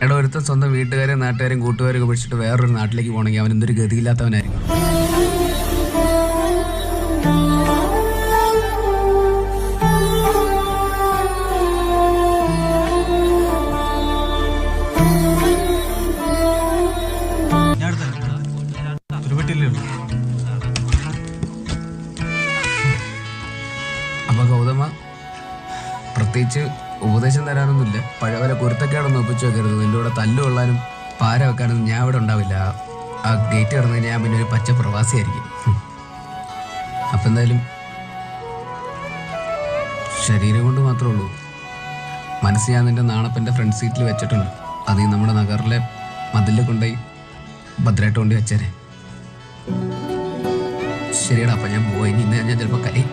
എടാ, ഒരുത്തൻ സ്വന്തം വീട്ടുകാരെയും നാട്ടുകാരെയും കൂട്ടുകാരെയും ഉപേക്ഷിച്ചിട്ട് വേറൊരു നാട്ടിലേക്ക് പോകണമെങ്കിൽ അവൻ എന്തൊരു ഗതിയില്ലാത്തവനായിരിക്കും. അപ്പൊ ഗൗതമ, പ്രത്യേകിച്ച് ഉപദേശം തരാനൊന്നുമില്ല. പഴയ പോലെ കുരുത്തക്കേടൊന്നും ഒപ്പിച്ചു വെക്കരുത്. നിന്റെ കൂടെ തല്ലു കൊള്ളാനും പാര വെക്കാനൊന്നും ഞാൻ ഇവിടെ ഉണ്ടാവില്ല. ആ ഗേറ്റ് കിടന്നു ഞാൻ പിന്നെ ഒരു പച്ച പ്രവാസിയായിരിക്കും. അപ്പം എന്തായാലും ശരീരം കൊണ്ട് മാത്രമേ ഉള്ളൂ. മനസ്സ് ഞാൻ നിന്റെ നാണപ്പൻ്റെ ഫ്രണ്ട് സീറ്റിൽ വെച്ചിട്ടുണ്ട്. അത് ഈ നമ്മുടെ നഗറിലെ മതിലിൽ കൊണ്ടുപോയി ഭദ്രമായിട്ട് കൊണ്ട് വെച്ചേരെ. ശരിയടാ, അപ്പം ഞാൻ പോയി. ഇന്ന് ഞാൻ ചിലപ്പോൾ കലയും.